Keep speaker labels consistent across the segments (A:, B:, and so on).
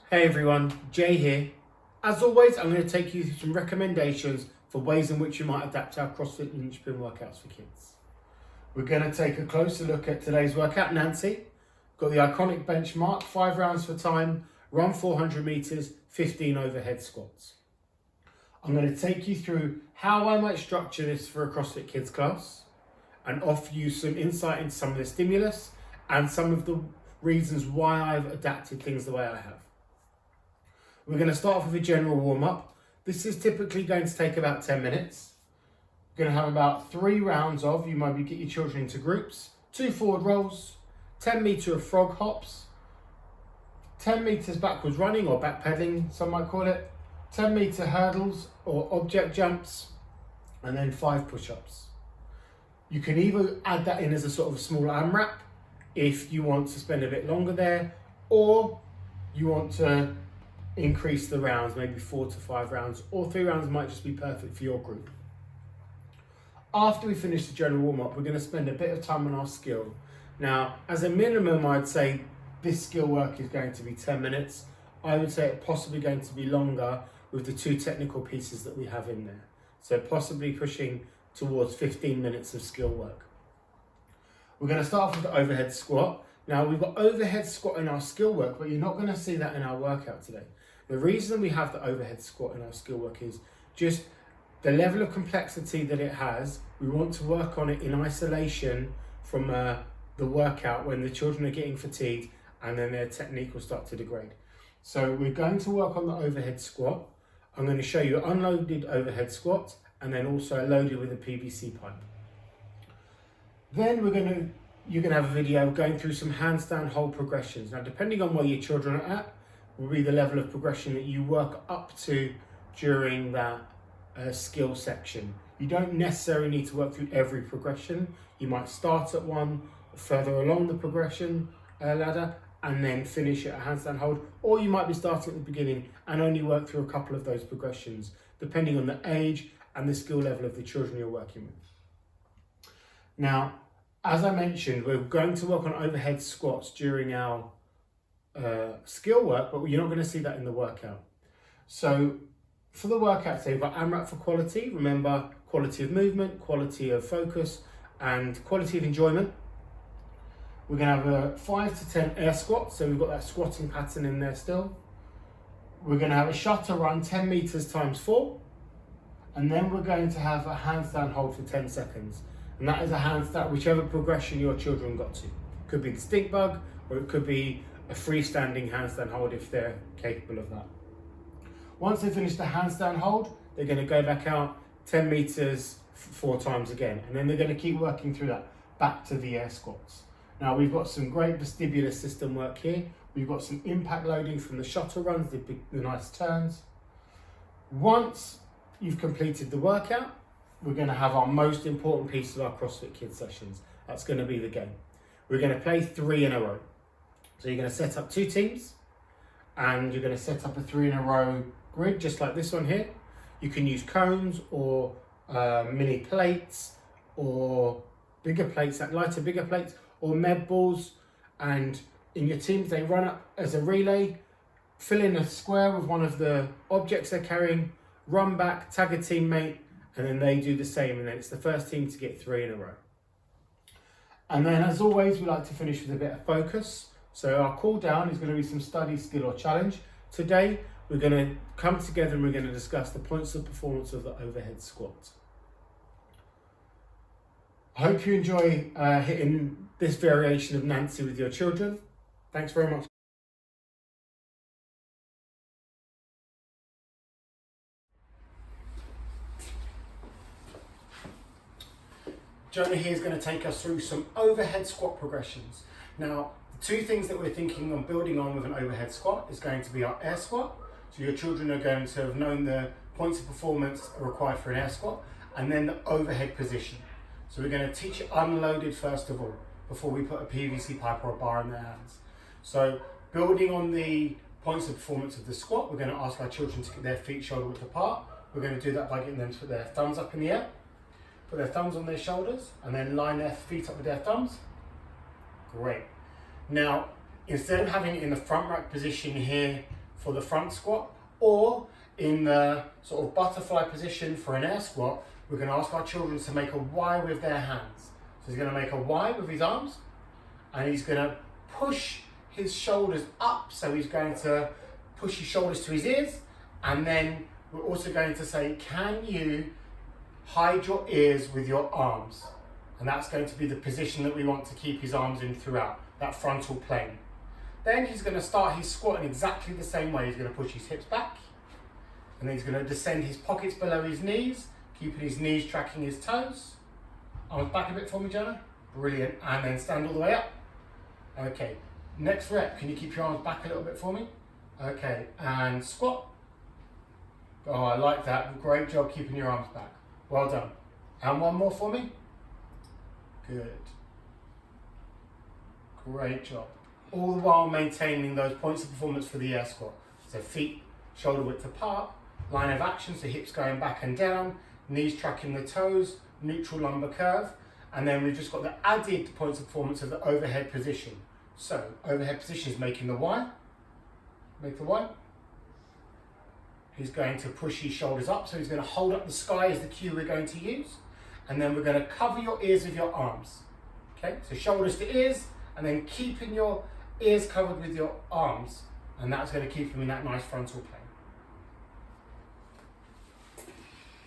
A: Hey everyone, Jay here. As always, I'm going to take you through some recommendations for ways in which you might adapt our CrossFit linchpin workouts for kids. We're going to take a closer look at today's workout. Nancy, got the iconic benchmark, 5 rounds for time, run 400 meters, 15 overhead squats. I'm going to take you through how I might structure this for a CrossFit Kids class and offer you some insight into some of the stimulus and some of the reasons why I've adapted things the way I have. We're going to start off with a general warm-up. This is typically going to take about 10 minutes. We're going to have about 3 rounds of, you might get your children into groups, 2 forward rolls, 10 meter of frog hops, 10 meters backwards running or backpedaling, some might call it, 10 meter hurdles or object jumps, and then 5 push-ups. You can either add that in as a sort of a small AMRAP if you want to spend a bit longer there, or you want to increase the rounds, maybe 4 to 5 rounds, or 3 rounds might just be perfect for your group. After we finish the general warm-up, we're going to spend a bit of time on our skill. Now, as a minimum, I'd say this skill work is going to be 10 minutes. I would say it's possibly going to be longer with the 2 technical pieces that we have in there. So possibly pushing towards 15 minutes of skill work. We're going to start off with the overhead squat. Now, we've got overhead squat in our skill work, but you're not going to see that in our workout today. The reason we have the overhead squat in our skill work is just the level of complexity that it has. We want to work on it in isolation from the workout when the children are getting fatigued and then their technique will start to degrade. So we're going to work on the overhead squat. I'm going to show you unloaded overhead squat and then also loaded with a PVC pipe. Then you're going to have a video going through some handstand hold progressions. Now, depending on where your children are at, will be the level of progression that you work up to during that skill section. You don't necessarily need to work through every progression. You might start at one further along the progression ladder and then finish at a handstand hold, or you might be starting at the beginning and only work through a couple of those progressions, depending on the age and the skill level of the children you're working with. Now, as I mentioned, we're going to work on overhead squats during our skill work, but you're not going to see that in the workout. So for the workout today, we've got AMRAP for quality. Remember, quality of movement, quality of focus, and quality of enjoyment. We're going to have a 5 to 10 air squats, so we've got that squatting pattern in there still. We're going to have a shutter run 10 meters times 4, and then we're going to have a handstand hold for 10 seconds. And that is a handstand, whichever progression your children got to. Could be the stink bug, or it could be a freestanding handstand hold if they're capable of that. Once they finish the handstand hold, they're going to go back out 10 meters 4 times again, and then they're going to keep working through that back to the air squats. Now, we've got some great vestibular system work here. We've got some impact loading from the shuttle runs, the nice turns. Once you've completed the workout, we're going to have our most important piece of our CrossFit Kids sessions. That's going to be the game. We're going to play 3 in a row. So you're going to set up 2 teams and you're going to set up a 3 in a row grid, just like this one here. You can use cones or mini plates or bigger plates, that lighter, bigger plates, or med balls. And in your teams, they run up as a relay, fill in a square with one of the objects they're carrying, run back, tag a teammate, and then they do the same. And then it's the first team to get 3 in a row. And then, as always, we like to finish with a bit of focus. So our cool down is going to be some study, skill or challenge. Today, we're going to come together and we're going to discuss the points of performance of the overhead squat. I hope you enjoy hitting this variation of Nancy with your children. Thanks very much. Jonah here is going to take us through some overhead squat progressions. Now, the 2 things that we're thinking on building on with an overhead squat is going to be our air squat. So your children are going to have known the points of performance required for an air squat, and then the overhead position. So we're going to teach it unloaded first of all, before we put a PVC pipe or a bar in their hands. So building on the points of performance of the squat, we're going to ask our children to get their feet shoulder width apart. We're going to do that by getting them to put their thumbs up in the air, put their thumbs on their shoulders, and then line their feet up with their thumbs. Great. Now, instead of having it in the front rack position here for the front squat, or in the sort of butterfly position for an air squat, we're going to ask our children to make a Y with their hands. So he's going to make a Y with his arms, and he's going to push his shoulders up, so he's going to push his shoulders to his ears, and then we're also going to say, can you hide your ears with your arms? And that's going to be the position that we want to keep his arms in throughout, that frontal plane. Then he's going to start his squat in exactly the same way. He's going to push his hips back, and then he's going to descend his pockets below his knees, keeping his knees tracking his toes. Arms back a bit for me, Jonah. Brilliant. And then stand all the way up. Okay, next rep, can you keep your arms back a little bit for me? Okay, and squat. Oh, I like that. Great job keeping your arms back. Well done. And one more for me. Good. Great job. All the while maintaining those points of performance for the air squat. So feet shoulder width apart, line of action, so hips going back and down, knees tracking the toes, neutral lumbar curve, and then we've just got the added points of performance of the overhead position. So overhead position is making the Y. Make the Y. He's going to push his shoulders up, so he's going to hold up the sky as the cue we're going to use. And then we're going to cover your ears with your arms. Okay, so shoulders to ears, and then keeping your ears covered with your arms. And that's going to keep them in that nice frontal plane.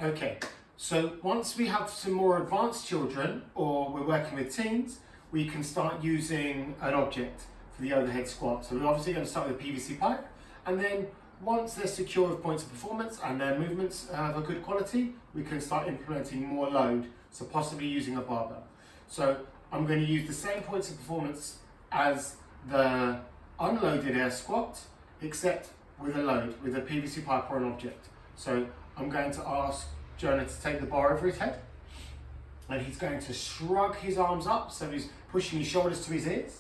A: Okay, so once we have some more advanced children, or we're working with teens, we can start using an object for the overhead squat. So we're obviously going to start with a PVC pipe, and then once they're secure with points of performance and their movements have a good quality, we can start implementing more load, so possibly using a barbell. So I'm going to use the same points of performance as the unloaded air squat, except with a load, with a PVC pipe or an object. So I'm going to ask Jonah to take the bar over his head, and he's going to shrug his arms up, so he's pushing his shoulders to his ears.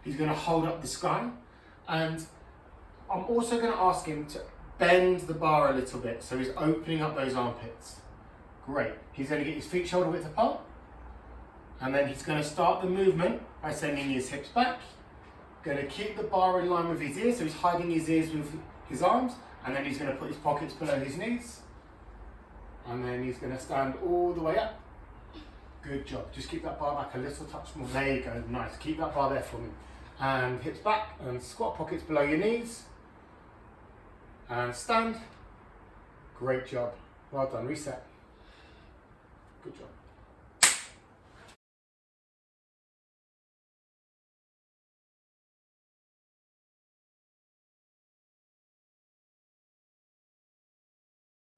A: He's going to hold up the sky, and I'm also going to ask him to bend the bar a little bit, so he's opening up those armpits. Great. He's going to get his feet shoulder width apart, and then he's going to start the movement by sending his hips back. Going to keep the bar in line with his ears, so he's hiding his ears with his arms, and then he's going to put his pockets below his knees, and then he's going to stand all the way up. Good job. Just keep that bar back a little touch more. There you go. Nice. Keep that bar there for me. And hips back, and squat, pockets below your knees. And stand. Great job. Well done. Reset. Good job.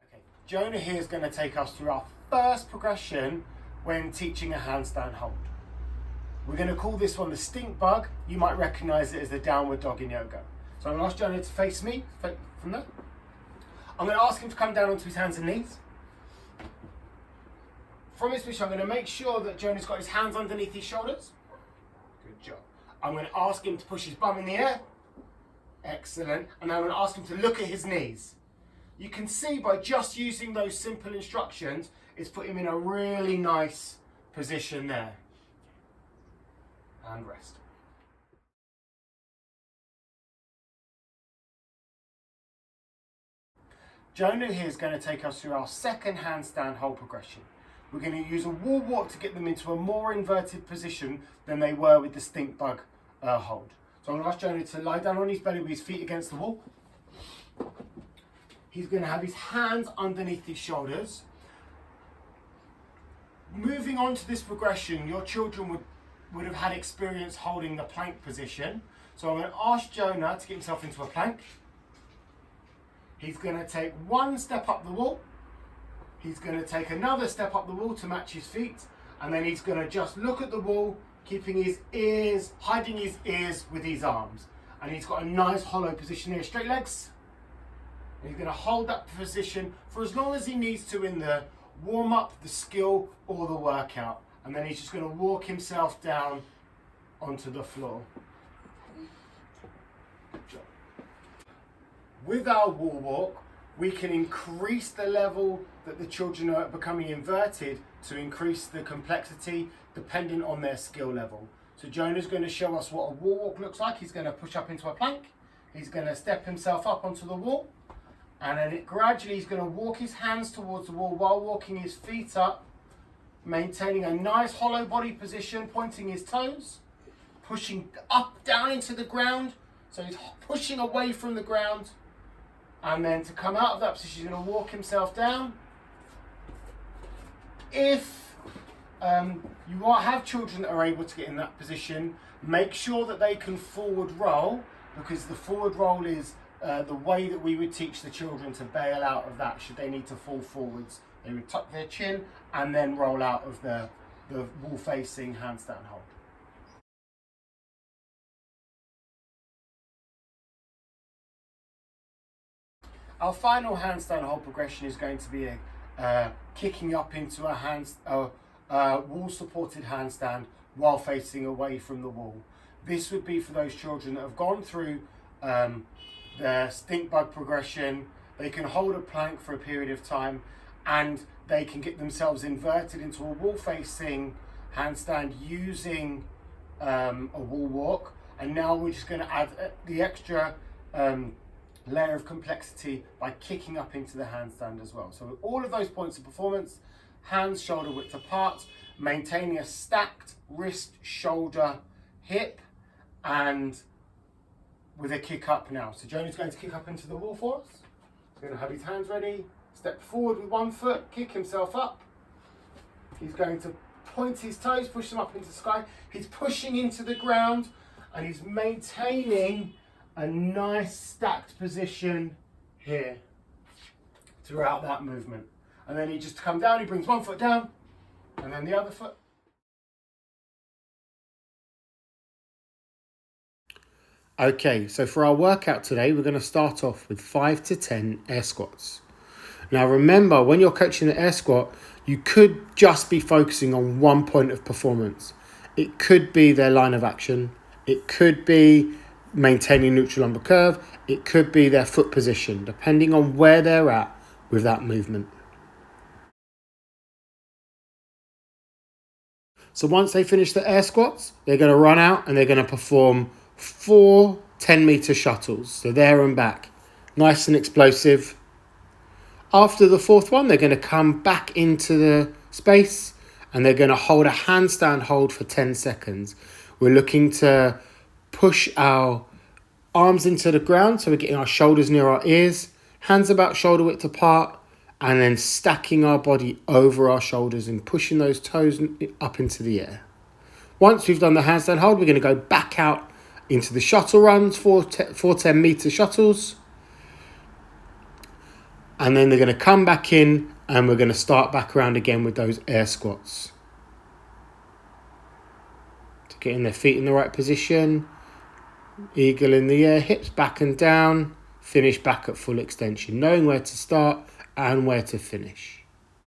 A: Okay. Jonah here is going to take us through our first progression when teaching a handstand hold. We're going to call this one the stink bug. You might recognize it as the downward dog in yoga. So I'm going to ask Jonah to face me from there. I'm going to ask him to come down onto his hands and knees. From this position, I'm going to make sure that Jonah's got his hands underneath his shoulders. Good job. I'm going to ask him to push his bum in the air. Excellent. And I'm going to ask him to look at his knees. You can see by just using those simple instructions, it's put him in a really nice position there. And rest. Jonah here is going to take us through our second handstand hold progression. We're going to use a wall walk to get them into a more inverted position than they were with the stink bug hold. So I'm going to ask Jonah to lie down on his belly with his feet against the wall. He's going to have his hands underneath his shoulders. Moving on to this progression, your children would have had experience holding the plank position. So I'm going to ask Jonah to get himself into a plank. He's going to take one step up the wall. He's going to take another step up the wall to match his feet. And then he's going to just look at the wall, keeping his ears, hiding his ears with his arms. And he's got a nice hollow position here, straight legs. And he's going to hold that position for as long as he needs to in the warm up, the skill, or the workout. And then he's just going to walk himself down onto the floor. Good job. With our wall walk, we can increase the level that the children are becoming inverted to increase the complexity depending on their skill level. So Jonah's going to show us what a wall walk looks like. He's going to push up into a plank, he's going to step himself up onto the wall, and then gradually he's going to walk his hands towards the wall while walking his feet up, maintaining a nice hollow body position, pointing his toes, pushing up, down into the ground. So he's pushing away from the ground. And then to come out of that position, he's going to walk himself down. If you have children that are able to get in that position, make sure that they can forward roll, because the forward roll is the way that we would teach the children to bail out of that should they need to fall forwards. They would tuck their chin and then roll out of the wall facing handstand hold. Our final handstand hold progression is going to be kicking up into a wall supported handstand while facing away from the wall. This would be for those children that have gone through their stink bug progression. They can hold a plank for a period of time and they can get themselves inverted into a wall facing handstand using a wall walk. And now we're just going to add the extra layer of complexity by kicking up into the handstand as well. So all of those points of performance, hands shoulder width apart, maintaining a stacked wrist, shoulder, hip, and with a kick up now. So Jonah's going to kick up into the wall for us. He's going to have his hands ready, step forward with one foot, kick himself up. He's going to point his toes, push them up into the sky. He's pushing into the ground and he's maintaining a nice stacked position here throughout that movement. And then he just come down, he brings one foot down and then the other foot. Okay, so for our workout today, we're going to start off with 5 to 10 air squats. Now remember, when you're coaching the air squat, you could just be focusing on one point of performance. It could be their line of action. It could be maintaining neutral lumbar curve. It could be their foot position, depending on where they're at with that movement. So once they finish the air squats, they're going to run out and they're going to perform 4 10-meter shuttles. So there and back. Nice and explosive. After the fourth one, they're going to come back into the space and they're going to hold a handstand hold for 10 seconds. We're looking to push our arms into the ground, so we're getting our shoulders near our ears, hands about shoulder width apart, and then stacking our body over our shoulders and pushing those toes up into the air. Once we've done the handstand hold, we're going to go back out into the shuttle runs, 4 10-meter shuttles. And then they're going to come back in and we're going to start back around again with those air squats. To getting their feet in the right position. Eagle in the air, hips back and down. Finish back at full extension. Knowing where to start and where to finish.